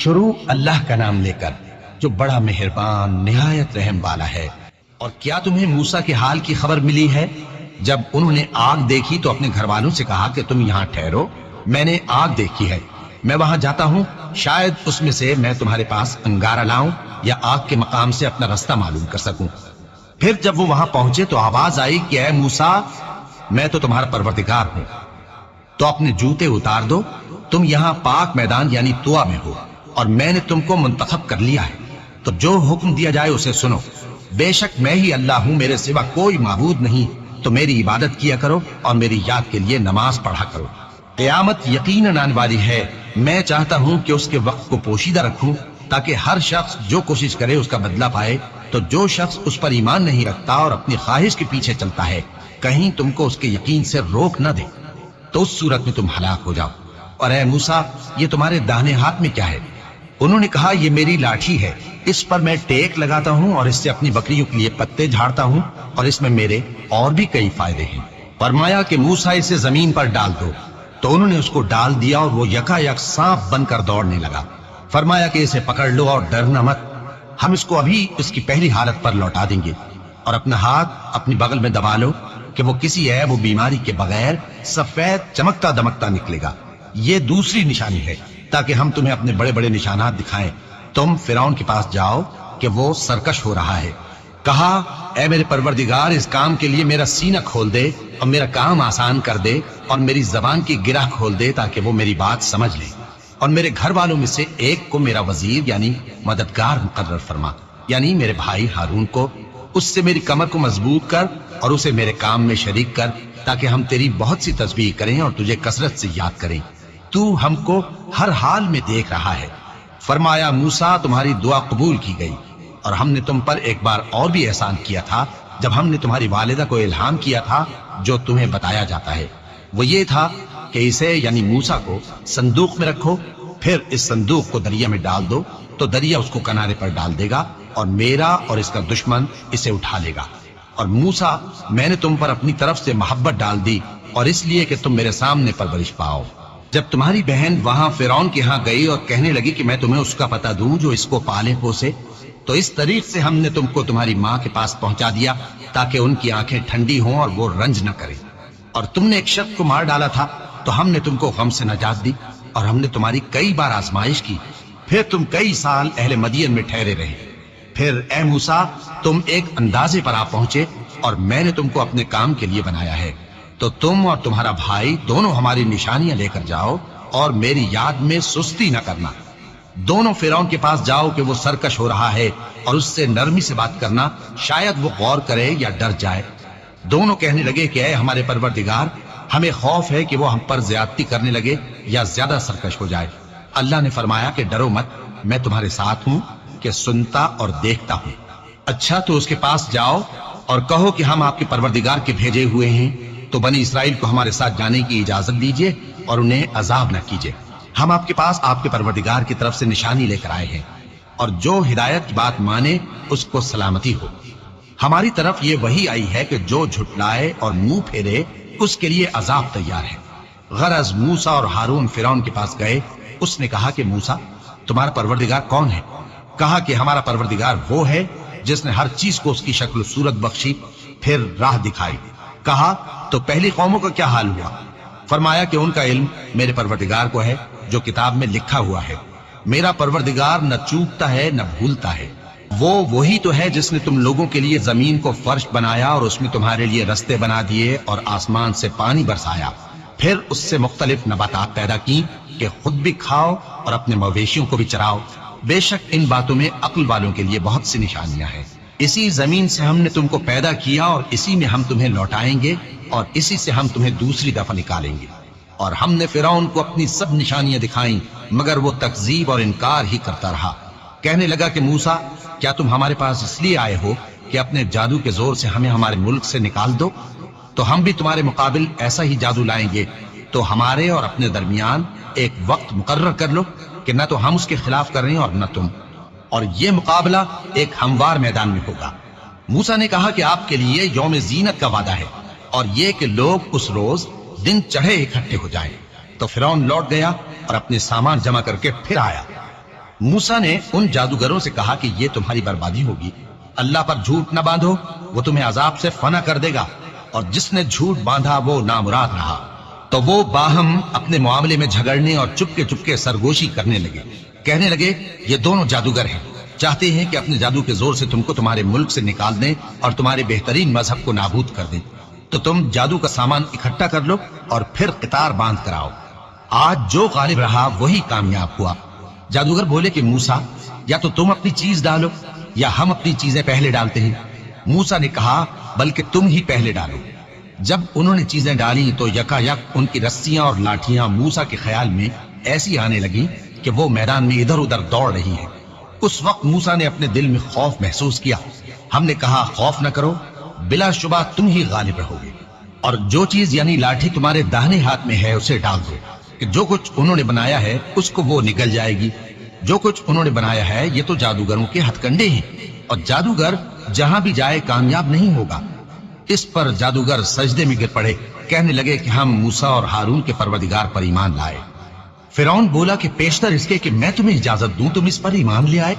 شروع اللہ کا نام لے کر جو بڑا مہربان نہایت رحم والا ہے۔ اور کیا تمہیں موسیٰ کے حال کی خبر ملی ہے؟ جب انہوں نے آگ دیکھی تو اپنے گھر والوں سے کہا کہ تم یہاں ٹھہرو، میں نے آگ دیکھی ہے، میں وہاں جاتا ہوں، شاید اس میں سے میں تمہارے پاس انگارہ لاؤں یا آگ کے مقام سے اپنا رستہ معلوم کر سکوں۔ پھر جب وہ وہاں پہنچے تو آواز آئی کہ اے موسیٰ، میں تو تمہارا پروردگار ہوں، تو اپنے جوتے اتار دو، تم یہاں پاک میدان یعنی طوا میں ہو، اور میں نے تم کو منتخب کر لیا ہے، تو جو حکم دیا جائے اسے سنو۔ بے شک میں ہی اللہ ہوں، میرے سوا کوئی معبود نہیں، تو میری عبادت کیا کرو اور میری یاد کے لیے نماز پڑھا کرو۔ قیامت یقیناً آنے والی ہے، میں چاہتا ہوں کہ اس کے وقت کو پوشیدہ رکھوں تاکہ ہر شخص جو کوشش کرے اس کا بدلہ پائے، تو جو شخص اس پر ایمان نہیں رکھتا اور اپنی خواہش کے پیچھے چلتا ہے کہیں تم کو اس کے یقین سے روک نہ دے، تو اس صورت میں تم ہلاک ہو جاؤ۔ اور اے موسیٰ، یہ تمہارے داہنے ہاتھ میں کیا ہے؟ انہوں نے کہا یہ میری لاٹھی ہے، اس پر میں ٹیک لگاتا ہوں اور اس سے اپنی بکریوں کے لیے پتے جھاڑتا ہوں، اور اس میں میرے اور بھی کئی فائدے ہیں۔ فرمایا کہ موسیٰ اسے زمین پر ڈال دو، تو انہوں نے اس کو ڈال دیا اور وہ یکا یک سانپ بن کر دوڑنے لگا۔ فرمایا کہ اسے پکڑ لو اور ڈرنا مت، ہم اس کو ابھی اس کی پہلی حالت پر لوٹا دیں گے، اور اپنا ہاتھ اپنی بغل میں دبا لو کہ وہ کسی عیب و بیماری کے بغیر سفید چمکتا دمکتا نکلے گا۔ یہ دوسری نشانی ہے تاکہ ہم تمہیں اپنے بڑے بڑے نشانات دکھائیں۔ تم فرعون کے پاس جاؤ کہ وہ سرکش ہو رہا ہے، کہا اے میرے پروردگار، اس کام کے لیے میرا سینہ کھول دے اور میرا کام آسان کر دے، اور میری زبان کی گرہ کھول دے تاکہ وہ میری بات سمجھ لے، اور میرے گھر والوں میں سے ایک کو میرا وزیر یعنی مددگار مقرر فرما، یعنی میرے بھائی ہارون کو، اس سے میری کمر کو مضبوط کر اور اسے میرے کام میں شریک کر، تاکہ ہم تیری بہت سی تسبیح کریں اور تجھے کثرت سے یاد کریں، تو ہم کو ہر حال میں دیکھ رہا ہے۔ فرمایا موسیٰ، تمہاری دعا قبول کی گئی، اور ہم نے تم پر ایک بار اور بھی احسان کیا تھا جب ہم نے تمہاری والدہ کو الہام کیا تھا جو تمہیں بتایا جاتا ہے، وہ یہ تھا کہ اسے یعنی موسیٰ کو صندوق میں رکھو، پھر اس صندوق کو دریا میں ڈال دو تو دریا اس کو کنارے پر ڈال دے گا، اور میرا اور اس کا دشمن اسے اٹھا لے گا۔ اور موسیٰ، میں نے تم پر اپنی طرف سے محبت ڈال دی، اور اس لیے کہ تم میرے سامنے پرورش پاؤ۔ جب تمہاری بہن وہاں فرعون کے ہاں گئی اور کہنے لگی کہ میں تمہیں اس کا پتہ دوں جو اس کو پالے پوسے، تو اس طریق سے ہم نے تم کو تمہاری ماں کے پاس پہنچا دیا تاکہ ان کی آنکھیں ٹھنڈی ہوں اور وہ رنج نہ کرے۔ اور تم نے ایک شخص کو مار ڈالا تھا تو ہم نے تم کو غم سے نجات دی، اور ہم نے تمہاری کئی بار آزمائش کی، پھر تم کئی سال اہل مدین میں ٹھہرے رہے۔ پھر اے موسیٰ، تم ایک اندازے پر آ پہنچے، اور میں نے تم کو اپنے کام کے لیے بنایا ہے، تو تم اور تمہارا بھائی دونوں ہماری نشانیاں لے کر جاؤ، اور میری یاد میں سستی نہ کرنا۔ دونوں فرعون کے پاس جاؤ کہ وہ سرکش ہو رہا ہے، اور اس سے نرمی سے بات کرنا، شاید وہ غور کرے یا ڈر جائے۔ دونوں کہنے لگے کہ اے ہمارے پروردگار، ہمیں خوف ہے کہ وہ ہم پر زیادتی کرنے لگے یا زیادہ سرکش ہو جائے۔ اللہ نے فرمایا کہ ڈرو مت، میں تمہارے ساتھ ہوں کہ سنتا اور دیکھتا ہوں۔ اچھا تو اس کے پاس جاؤ اور کہو کہ ہم آپ کے پروردگار کے بھیجے ہوئے ہیں، تو بنی اسرائیل کو ہمارے ساتھ جانے کی اجازت دیجیے اور انہیں عذاب نہ کیجیے۔ ہم آپ کے پاس آپ کے پروردگار کی طرف سے نشانی لے کر آئے ہیں، اور جو ہدایت کی بات مانے اس کو سلامتی ہو۔ ہماری طرف یہ وحی آئی ہے کہ جو جھٹلائے اور منہ پھیرے اس کے لیے عذاب تیار ہے۔ غرض موسیٰ اور ہارون فرعون کے پاس گئے، اس نے کہا کہ موسیٰ، تمہارا پروردگار کون ہے؟ کہا کہ ہمارا پروردگار وہ ہے جس نے ہر چیز کو اس کی شکل و صورت بخشی، پھر راہ دکھائی۔ کہا تو پہلی قوموں کا کیا حال ہوا؟ فرمایا کہ ان کا علم میرے پروردگار کو ہے جو کتاب میں لکھا ہوا ہے۔ میرا پروردگار نہ چوکتا ہے نہ بھولتا ہے، وہ وہی تو ہے جس نے تم لوگوں کے لیے زمین کو فرش بنایا اور اس میں تمہارے لیے رستے بنا دیے اور آسمان سے پانی برسایا، پھر اس سے مختلف نباتات پیدا کی کہ خود بھی کھاؤ اور اپنے مویشیوں کو بھی چراؤ۔ بے شک ان باتوں میں عقل والوں کے لیے بہت سی نشانیاں ہیں۔ اسی زمین سے ہم نے تم کو پیدا کیا اور اسی میں ہم تمہیں لوٹائیں گے، اور اسی سے ہم تمہیں دوسری دفعہ نکالیں گے۔ اور ہم نے فرعون کو اپنی سب نشانیاں دکھائیں، مگر وہ تکذیب اور انکار ہی کرتا رہا۔ کہنے لگا کہ موسیٰ، کیا تم ہمارے پاس اس لیے آئے ہو کہ اپنے جادو کے زور سے ہمیں ہمارے ملک سے نکال دو؟ تو ہم بھی تمہارے مقابل ایسا ہی جادو لائیں گے، تو ہمارے اور اپنے درمیان ایک وقت مقرر کر لو کہ نہ تو ہم اس کے خلاف کریں اور نہ تم، اور یہ مقابلہ ایک ہموار میدان میں ہوگا۔ موسیٰ نے کہا کہ آپ کے لیے یوم زینت کا وعدہ ہے، اور یہ کہ لوگ اس روز دن چڑھے اکٹھے ہو جائیں۔ تو فرعون لوٹ گیا اور اپنے سامان جمع کر کے پھر آیا۔ موسیٰ نے ان جادوگروں سے کہا کہ یہ تمہاری بربادی ہوگی، اللہ پر جھوٹ نہ باندھو، وہ تمہیں عذاب سے فنا کر دے گا، اور جس نے جھوٹ باندھا وہ نامراد رہا۔ تو وہ باہم اپنے معاملے میں جھگڑنے اور چپکے چپکے سرگوشی کرنے لگے، کہنے لگے یہ دونوں جادوگر ہیں، چاہتے ہیں کہ اپنے جادو کے زور سے تم کو تمہارے ملک سے نکال دیں اور تمہارے بہترین مذہب کو نابود کر دیں، تو تم جادو کا سامان اکٹھا کر لو اور پھر قطار باندھ کر آؤ۔ آج جو غالب رہا وہی کامیاب ہوا۔ جادوگر بولے کہ موسیٰ، یا تو تم اپنی چیز ڈالو یا ہم اپنی چیزیں پہلے ڈالتے ہیں۔ موسیٰ نے کہا بلکہ تم ہی پہلے ڈالو۔ جب انہوں نے چیزیں ڈالی تو یکا یک ان کی رسیاں اور لاٹھیاں موسیٰ کے خیال میں ایسی آنے لگی کہ وہ میدان میں ادھر ادھر دوڑ رہی ہیں۔ اس وقت موسیٰ نے اپنے دل میں خوف محسوس کیا۔ ہم نے کہا خوف نہ کرو، بلا شبہ تم ہی غالب رہو گے، اور جو چیز یعنی لاٹھی تمہارے داہنے ہاتھ میں ہے اسے ڈال دو، کہ جو کچھ انہوں نے بنایا ہے اس کو وہ نگل جائے گی۔ جو کچھ انہوں نے بنایا ہے یہ تو جادوگروں کے ہتھ کنڈے ہیں، اور جادوگر جہاں بھی جائے کامیاب نہیں ہوگا۔ اس پر جادوگر سجدے میں گر پڑے، کہنے لگے کہ ہم موسیٰ اور ہارون کے پروردگار پر ایمان لائے۔ فرعون بولا کہ پیشتر اس کے کہ میں تمہیں اجازت دوں تم اس پر ایمان لے آئے،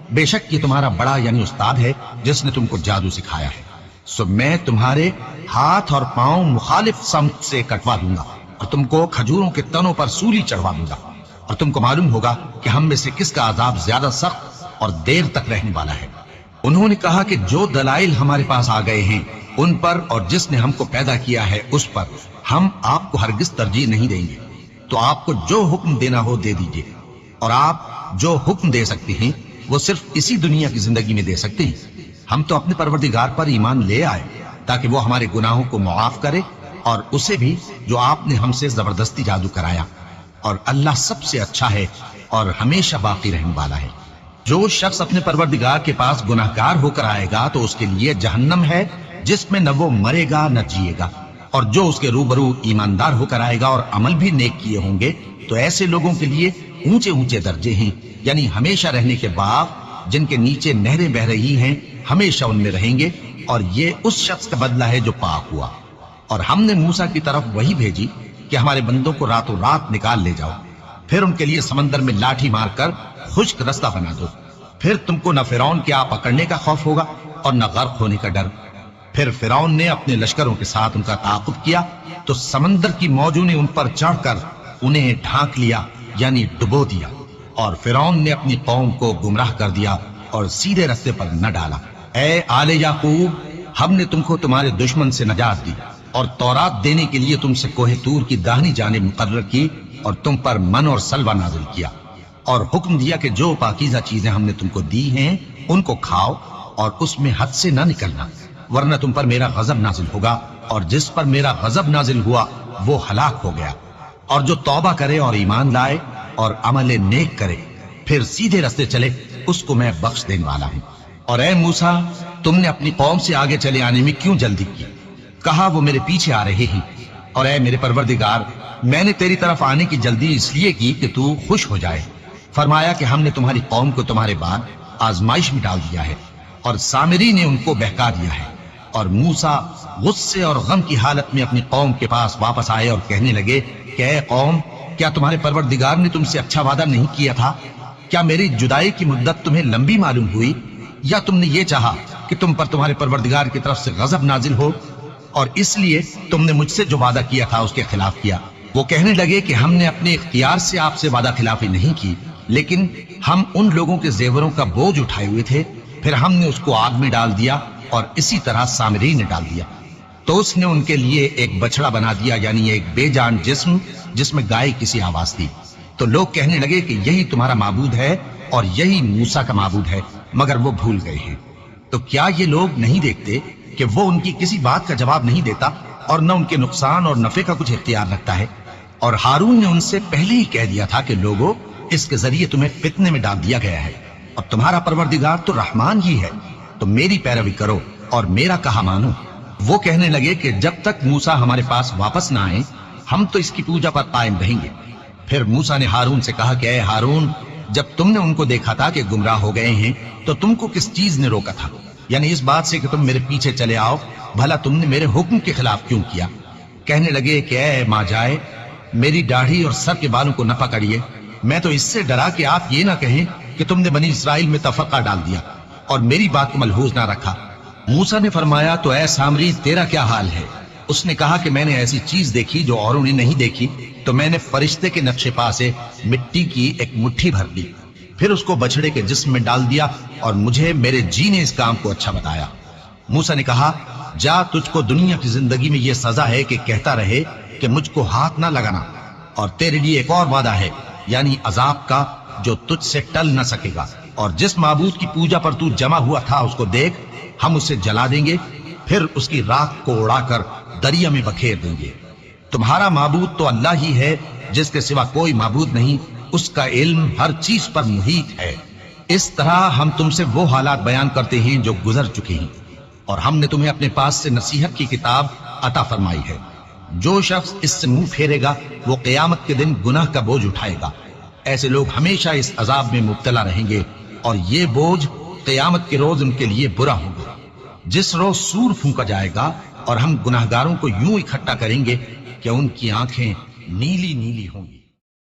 بے شک یہ تمہارا بڑا یعنی استاد ہے جس نے تم کو جادو سکھایا ہے، سو میں تمہارے ہاتھ اور پاؤں مخالف سمت سے کٹوا دوں گا اور تم کو کھجوروں کے تنوں پر سولی چڑھوا دوں گا، اور تم کو معلوم ہوگا کہ ہم میں سے کس کا عذاب زیادہ سخت اور دیر تک رہنے والا ہے۔ انہوں نے کہا کہ جو دلائل ہمارے پاس آ گئے ہیں ان پر اور جس نے ہم کو پیدا کیا ہے اس پر ہم آپ کو ہرگز ترجیح نہیں دیں گے، تو آپ کو جو حکم دینا ہو دے دیجئے، اور آپ جو حکم دے سکتے ہیں وہ صرف اسی دنیا کی زندگی میں دے سکتے ہیں۔ ہم تو اپنے پروردگار پر ایمان لے آئے تاکہ وہ ہمارے گناہوں کو معاف کرے، اور اسے بھی جو آپ نے ہم سے زبردستی جادو کرایا، اور اللہ سب سے اچھا ہے اور ہمیشہ باقی رہنے والا ہے۔ جو شخص اپنے پروردگار کے پاس گناہگار ہو کر آئے گا تو اس کے لیے جہنم ہے جس میں نہ وہ مرے گا نہ جیے گا، اور جو اس کے روبرو ایماندار ہو کر آئے گا اور عمل بھی نیک کیے ہوں گے تو ایسے لوگوں کے لیے اونچے اونچے درجے ہیں، یعنی ہمیشہ رہنے کے باغ جن کے نیچے نہریں بہ رہی ہیں، ہمیشہ ان میں رہیں گے، اور یہ اس شخص کا بدلہ ہے جو پاک ہوا۔ اور ہم نے موسیٰ کی طرف وہی بھیجی کہ ہمارے بندوں کو راتوں رات نکال لے جاؤ، پھر ان کے لیے سمندر میں لاٹھی مار کر خشک رستہ بنا دو، پھر تم کو نہ فرعون کے آ پکڑنے کا خوف ہوگا اور نہ غرق ہونے کا ڈر۔ پھر فرعون نے اپنے لشکروں کے ساتھ ان کا تعاقب کیا تو سمندر کی موجوں نے ان پر چڑھ کر انہیں ڈھانک لیا یعنی ڈبو دیا، اور فرعون نے اپنی قوم کو گمراہ کر دیا اور سیدھے رستے پر نہ ڈالا۔ اے آل یعقوب، ہم نے تم کو تمہارے دشمن سے نجات دی اور تورات دینے کے لیے تم سے کوہ طور کی داہنی جانب مقرر کی، اور تم پر من اور سلوہ نازل کیا، اور حکم دیا کہ جو پاکیزہ چیزیں ہم نے تم کو دی ہیں ان کو کھاؤ اور اس میں حد سے نہ نکلنا، ورنہ تم پر میرا غضب نازل ہوگا، اور جس پر میرا غضب نازل ہوا وہ ہلاک ہو گیا۔ اور جو توبہ کرے اور ایمان لائے اور عمل نیک کرے پھر سیدھے رستے چلے اس کو میں بخش دینے والا ہوں۔ اور اے موسیٰ، تم نے اپنی قوم سے آگے چلے آنے میں کیوں جلدی کی؟ کہا وہ میرے پیچھے آ رہے ہیں۔ اور اے میرے پروردگار، میں نے تیری طرف آنے کی جلدی اس لیے کی کہ تو خوش ہو جائے۔ فرمایا کہ ہم نے تمہاری قوم کو تمہارے بعد آزمائش میں ڈال دیا ہے، اور سامری نے ان کو بہکا دیا ہے۔ اور موسیٰ غصے اور غم کی حالت میں اپنی قوم کے پاس واپس آئے اور کہنے لگے کہ اے قوم، کیا تمہارے پروردگار نے تم سے اچھا وعدہ نہیں کیا تھا؟ کیا میری جدائی کی مدت تمہیں لمبی معلوم ہوئی، یا تم نے یہ چاہا کہ تم پر تمہارے پروردگار کی طرف سے غضب نازل ہو، اور اس لیے تم نے مجھ سے جو وعدہ کیا تھا اس کے خلاف کیا؟ وہ کہنے لگے کہ ہم نے اپنے اختیار سے آپ سے وعدہ خلافی نہیں کی، لیکن ہم ان لوگوں کے زیوروں کا بوجھ اٹھائے ہوئے تھے، پھر ہم نے اس کو آگ میں ڈال دیا، اور اسی طرح سامری نے ڈال دیا۔ تو اس نے ان کے لیے ایک بچڑا بنا دیا، یعنی ایک بے جان جسم جس میں گائے کسی آواز تھی۔ تو لوگ کہنے لگے کہ یہی تمہارا معبود ہے اور یہی موسیٰ کا معبود ہے، مگر وہ بھول گئے ہیں۔ تو کیا یہ لوگ نہیں دیکھتے کہ وہ ان کی کسی بات کا جواب نہیں دیتا اور نہ ان کے نقصان اور نفع کا کچھ اختیار رکھتا ہے؟ اور ہارون نے ان سے پہلے ہی کہہ دیا تھا کہ لوگوں، اس کے ذریعے تمہیں فتنے میں ڈال دیا گیا ہے، اور تمہارا پروردگار تو رحمان ہی ہے، تو میری پیروی کرو اور میرا کہا مانو۔ وہ کہنے لگے کہ جب تک موسیٰ ہمارے پاس واپس نہ آئے ہم تو اس کی پوجا پر قائم رہیں گے۔ پھر موسیٰ نے ہارون سے کہا کہ اے ہارون، جب تم نے ان کو دیکھا تھا کہ گمراہ ہو گئے ہیں تو تم کو کس چیز نے روکا تھا؟ یعنی اس بات سے کہ تم میرے پیچھے چلے آؤ، بھلا تم نے میرے حکم کے خلاف کیوں کیا؟ کہنے لگے کہ اے ماں جائے، میری داڑھی اور سر کے بالوں کو نہ پکڑیے، میں تو اس سے ڈرا کہ آپ یہ نہ کہیں کہ تم نے بنی اسرائیل میں تفرقہ ڈال دیا اور میری بات کو ملحوظ نہ رکھا۔ موسیٰ نے فرمایا تو اے سامری تیرا کیا حال ہے؟ اس نے کہا کہ میں نے ایسی چیز دیکھی جو اوروں نے نہیں دیکھی، تو میں نے فرشتے کے نقش پا سے مٹی کی ایک مٹھی بھر لی، پھر اس کو بچڑے کے جسم میں ڈال دیا اور مجھے میرے جی نے اس کام کو اچھا بتایا۔ موسیٰ نے کہا جا، تجھ کو دنیا کی زندگی میں یہ سزا ہے کہ کہتا رہے کہ مجھ کو ہاتھ نہ لگانا، اور تیرے لیے ایک اور وعدہ ہے، یعنی عذاب کا جو تجھ سے ٹل نہ سکے گا، اور جس معبود کی پوجا پر تو جمع ہوا تھا اس کو دیکھ، ہم اسے جلا دیں گے، پھر اس کی راکھ کو اڑا کر دریا میں بکھیر دیں گے۔ تمہارا معبود تو اللہ ہی ہے، جس کے سوا کوئی معبود نہیں، اس کا علم ہر چیز پر محیط ہے۔ اس طرح ہم تم سے وہ حالات بیان کرتے ہیں جو گزر چکے ہیں، اور ہم نے تمہیں اپنے پاس سے نصیحت کی کتاب عطا فرمائی ہے۔ جو شخص اس سے منہ پھیرے گا وہ قیامت کے دن گناہ کا بوجھ اٹھائے گا۔ ایسے لوگ ہمیشہ اس عذاب میں مبتلا رہیں گے، اور یہ بوجھ قیامت کے روز ان کے لیے برا ہوگا۔ جس روز سور پھونکا جائے گا اور ہم گناہگاروں کو یوں اکٹھا کریں گے کہ ان کی آنکھیں نیلی نیلی ہوں گی۔